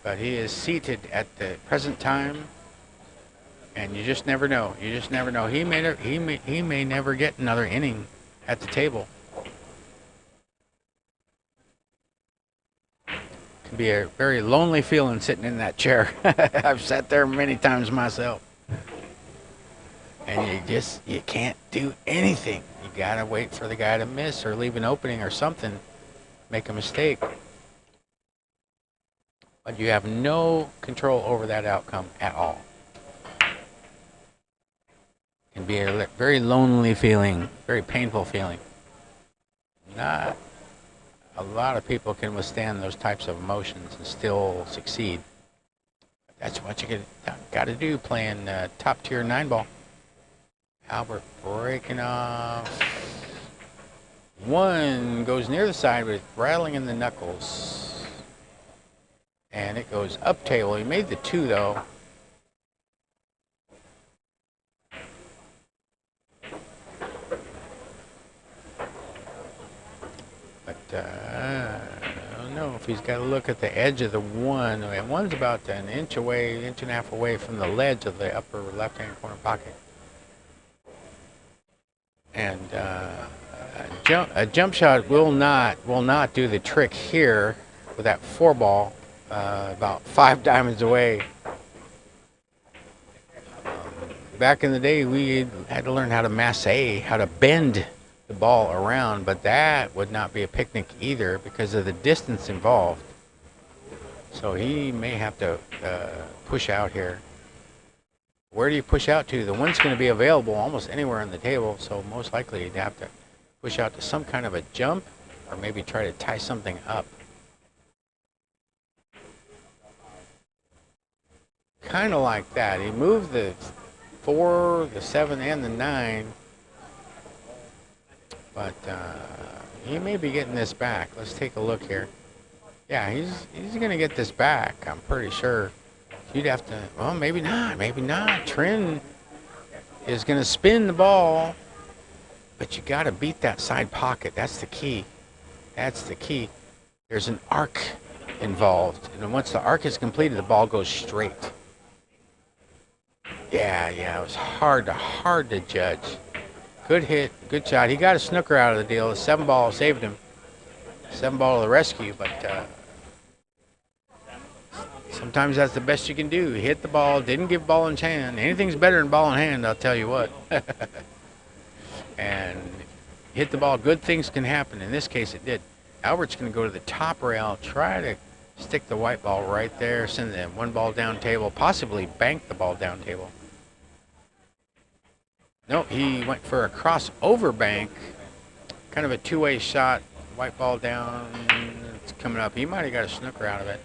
But he is seated at the present time, and you just never know. You just never know. He may never get another inning at the table. Can be a very lonely feeling sitting in that chair. I've sat there many times myself. And you can't do anything. You gotta wait for the guy to miss or leave an opening or something, make a mistake. But you have no control over that outcome at all. Can be a very lonely feeling, very painful feeling. Not a lot of people can withstand those types of emotions and still succeed. That's what you got to do playing top tier 9 ball. Albert breaking off. 1 goes near the side with rattling in the knuckles. And it goes up table. He made the 2 though. But I don't know if he's got to look at the edge of the 1. And 1's about an inch away, inch and a half away from the ledge of the upper left-hand corner pocket. And a jump shot will not do the trick here with that 4 ball about 5 diamonds away. Back in the day, we had to learn how to masse, how to bend the ball around, but that would not be a picnic either because of the distance involved. So he may have to push out here. Where do you push out to? The 1's going to be available almost anywhere on the table, so most likely you'd have to push out to some kind of a jump or maybe try to tie something up. Kind of like that. He moved the 4, the 7, and the 9, but he may be getting this back. Let's take a look here. Yeah, he's going to get this back, I'm pretty sure. You'd have to, well, maybe not. Trinh is going to spin the ball, but you got to beat that side pocket. That's the key. There's an arc involved, and once the arc is completed, the ball goes straight. Yeah, it was hard to judge. Good hit, good shot. He got a snooker out of the deal. The 7 ball saved him. 7 ball to the rescue, but sometimes that's the best you can do. Hit the ball, didn't give ball in hand. Anything's better than ball in hand, I'll tell you what. And hit the ball, good things can happen. In this case, it did. Albert's going to go to the top rail, try to stick the white ball right there, send the 1 ball down table, possibly bank the ball down table. Nope, he went for a crossover bank, kind of a 2-way shot, white ball down, it's coming up. He might have got a snooker out of it.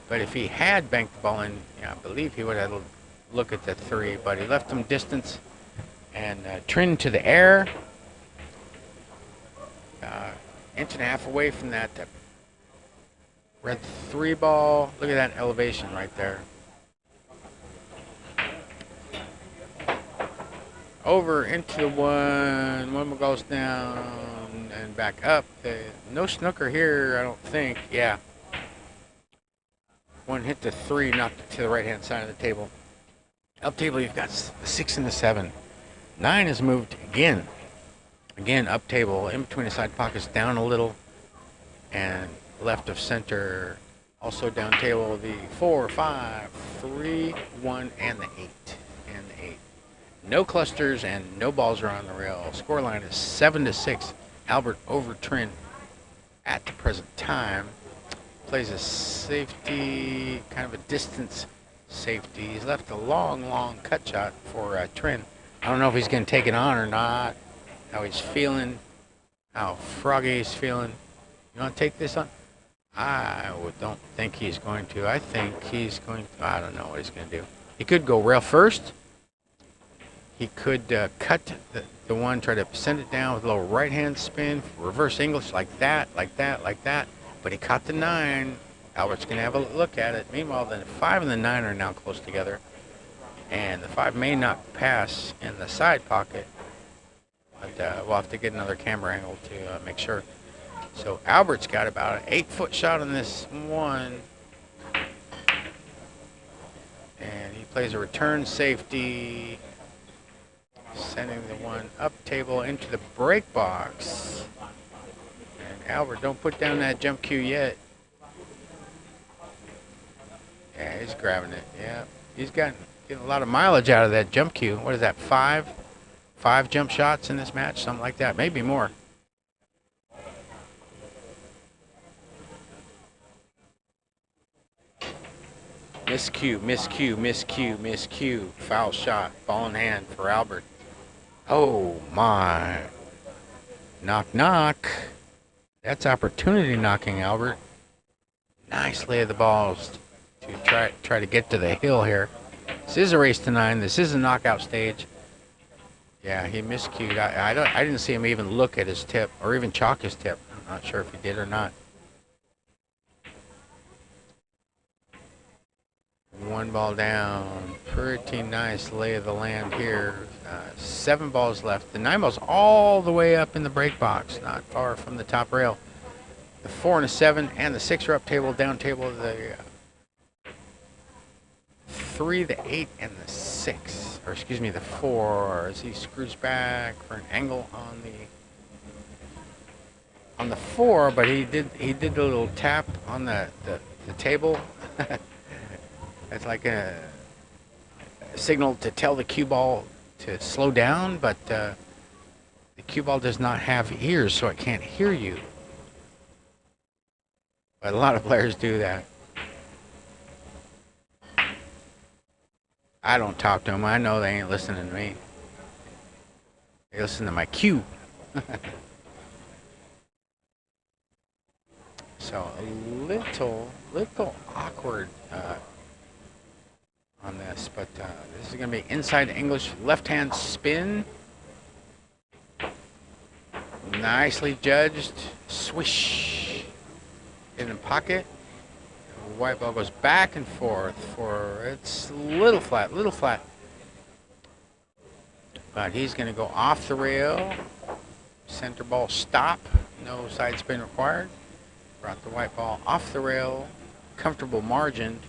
But if he had banked the ball in, I believe he would have had a look at the 3, but he left him distance. And Trinh to the air, inch and a half away from that red 3 ball. Look at that elevation right there. Over into the 1 more goes down and back up. No snooker here, I don't think. Yeah. One hit the 3, knocked it to the right-hand side of the table. Up table, you've got the 6 and the 7. 9 is moved again. Again, up table, in between the side pockets, down a little. And left of center, also down table, the 4, 5, 3, 1, and the 8. And the 8. No clusters and no balls are on the rail. Scoreline is 7-6. Albert over Trinh at the present time. Plays a safety, kind of a distance safety. He's left a long, long cut shot for Trinh. I don't know if he's going to take it on or not. How he's feeling, how froggy he's feeling. You want to take this on? I don't think he's going to. I think he's going to. I don't know what he's going to do. He could go rail first. He could cut the one, try to send it down with a little right-hand spin, reverse English like that, like that, like that. But he caught the 9. Albert's going to have a look at it. Meanwhile, the 5 and the 9 are now close together. And the 5 may not pass in the side pocket. But we'll have to get another camera angle to make sure. So Albert's got about an 8-foot shot on this one. And he plays a return safety. Sending the one up table into the break box. And Albert, don't put down that jump cue yet. Yeah, he's grabbing it. Yeah, he's getting a lot of mileage out of that jump cue. What is that, 5 jump shots in this match? Something like that, maybe more. Miscue, miscue, miscue, miscue. Foul shot, ball in hand for Albert. Oh my. Knock, knock. That's opportunity knocking, Albert. Nice lay of the balls to try to get to the hill here. This is a race to 9. This is a knockout stage. Yeah, he miscued. I didn't see him even look at his tip or even chalk his tip. I'm not sure if he did or not. One ball down. Pretty nice lay of the land here. 7 balls left. The 9 ball's all the way up in the break box, not far from the top rail. The 4 and the 7 and the 6 are up table, down table. The 3, the 8, and the 6, or excuse me, the 4, as he screws back for an angle on the 4, but he did the little tap on the table. It's like a signal to tell the cue ball to slow down, but the cue ball does not have ears, so it can't hear you. But a lot of players do that. I don't talk to them. I know they ain't listening to me. They listen to my cue. So a little awkward on this, but this is going to be inside English left-hand spin. Nicely judged. Swish. In the pocket. White ball goes back and forth for it's little flat. But he's going to go off the rail. Center ball stop. No side spin required. Brought the white ball off the rail. Comfortable margin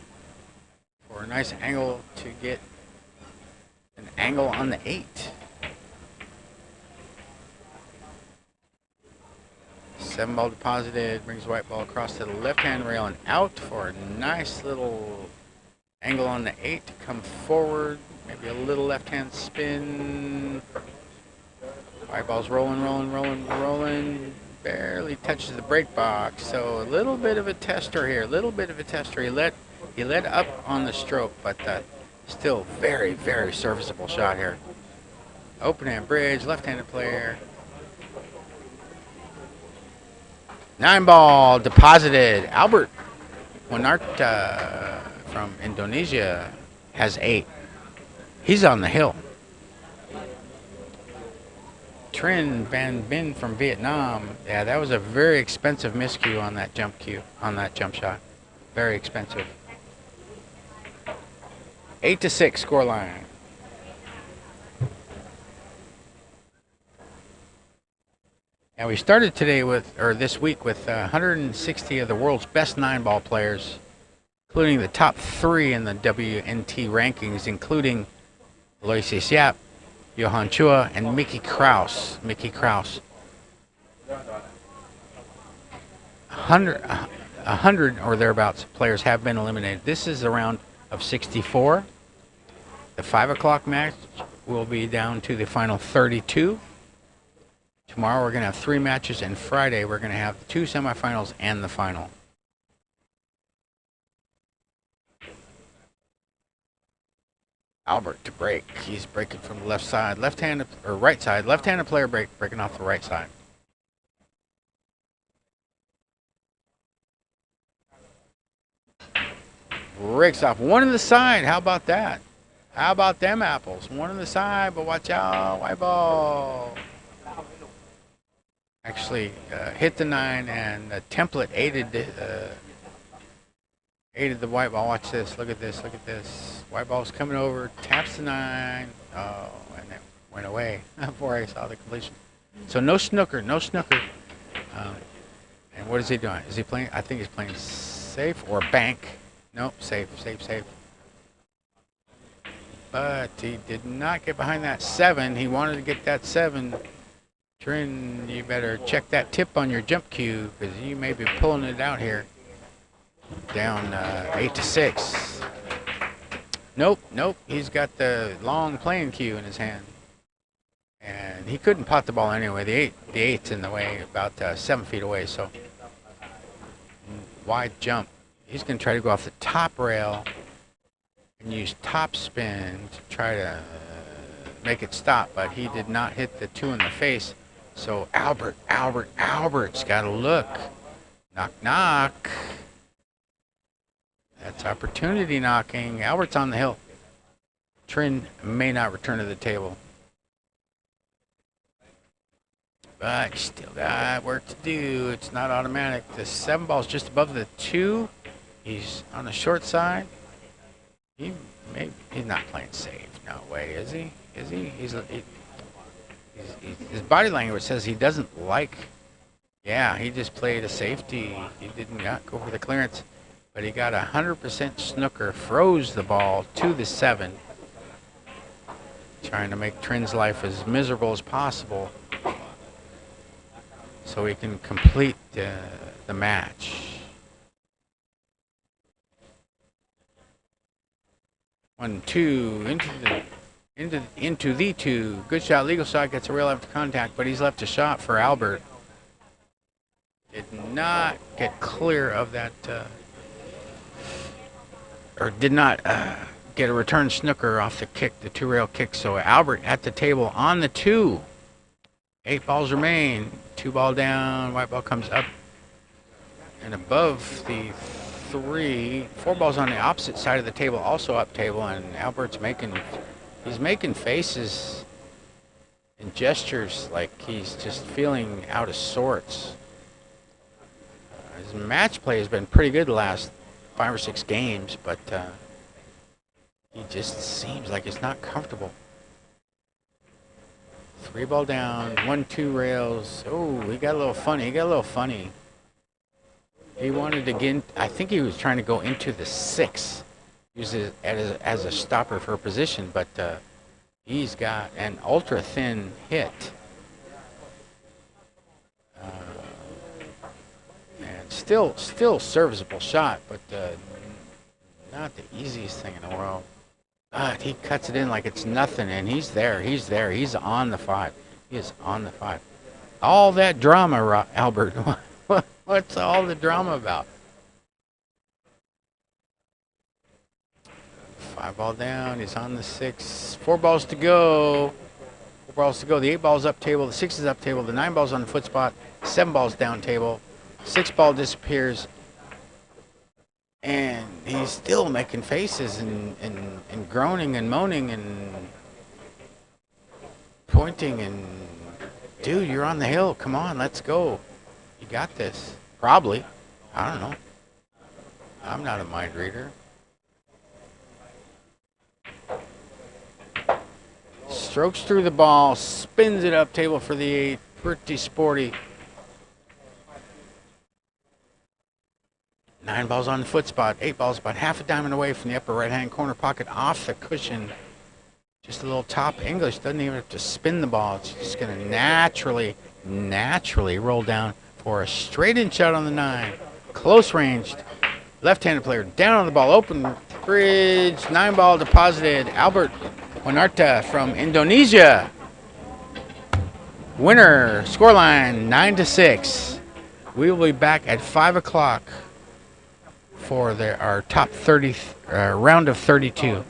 for a nice angle to get an angle on the 8. 7 ball deposited, brings white ball across to the left-hand rail and out for a nice little angle on the 8 to come forward. Maybe a little left-hand spin. White ball's rolling. Barely touches the break box. So a little bit of a tester here. He let up on the stroke, but still very, very serviceable shot here. Open hand bridge, left-handed player. 9 ball deposited. Albert Januarta from Indonesia has 8. He's on the hill. Trinh Van Binh from Vietnam. Yeah, that was a very expensive miscue on that jump shot. Very expensive. 8-6 scoreline. And we started today this week with 160 of the world's best 9-ball players including the top 3 in the WNT rankings, including Loise Siap, Johan Chua, and Mickey Kraus. 100 or thereabouts players have been eliminated. This is a round of 64. The 5 o'clock match will be down to the final 32. Tomorrow we're going to have 3 matches, and Friday we're going to have 2 semifinals and the final. Albert to break. He's breaking from the left side, left-handed or right side, left-handed player breaking off the right side. Breaks off one on the side. How about that? How about them apples? One on the side, but watch out, white ball. Actually hit the 9, and the template aided the white ball. Watch this. Look at this. Look at this. White ball's coming over, taps the 9. Oh, and it went away before I saw the completion. So no snooker, no snooker. And what is he doing? Is he playing? I think he's playing safe or bank. Nope, safe. But he did not get behind that 7. He wanted to get that 7. Trin, you better check that tip on your jump cue, because you may be pulling it out here. Down 8-6. Nope. He's got the long playing cue in his hand, and he couldn't pot the ball anyway. The eight's in the way, about 7 feet away. So wide jump. He's going to try to go off the top rail and use top spin to try to make it stop, but he did not hit the 2 in the face. So Albert's got to look. Knock, knock. That's opportunity knocking. Albert's on the hill. Trin may not return to the table, but you still got work to do. It's not automatic. The 7 ball's just above the 2. He's on the short side. He's not playing safe. No way, is he? Is he? His body language says he doesn't like. Yeah, he just played a safety. He did not go for the clearance, but he got 100% snooker. Froze the ball to the 7, trying to make Trin's life as miserable as possible so he can complete the match. 1-2 into the 2. Good shot, legal shot, gets a rail after contact, but he's left a shot for Albert. Did not get clear of that, or did not get a return snooker off the kick, the 2-rail kick. So Albert at the table on the 2. 8 balls remain. 2 ball down, white ball comes up and above the 3. 4 balls on the opposite side of the table, also up table, and Albert's making faces and gestures like he's just feeling out of sorts. His match play has been pretty good the last 5 or 6 games, but he just seems like he's not comfortable. 3 ball down, 1-2 rails. Oh, he got a little funny. He wanted to get, I think he was trying to go into the 6, use it as a stopper for a position, but he's got an ultra thin hit. And still serviceable shot, but not the easiest thing in the world. But he cuts it in like it's nothing, and he's there. He's on the 5. He is on the 5. All that drama, Albert. What's all the drama about? 5 ball down. He's on the 6. 4 balls to go. The 8 ball's up table. The 6 is up table. The 9 ball's on the foot spot. 7 ball's down table. 6 ball disappears. And he's still making faces and groaning and moaning and pointing and, dude, you're on the hill. Come on, let's go. You got this. Probably. I don't know. I'm not a mind reader. Strokes through the ball, spins it up table for the 8. Pretty sporty. 9 ball's on the foot spot. 8 ball's about half a diamond away from the upper right-hand corner pocket off the cushion. Just a little top English. Doesn't even have to spin the ball. It's just going to naturally roll down for a straight-in shot on the 9. Close ranged. Left-handed player down on the ball. Open bridge. 9 ball deposited. Albert Januarta from Indonesia. Winner. Scoreline 9-6. We will be back at 5 o'clock for our top 30 round of 32.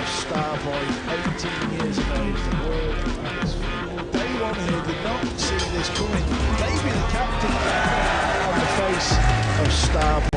Starboy, 18 years of age, the world atmosphere. Day one here did not see this coming. Maybe the captain on the face of Starboy.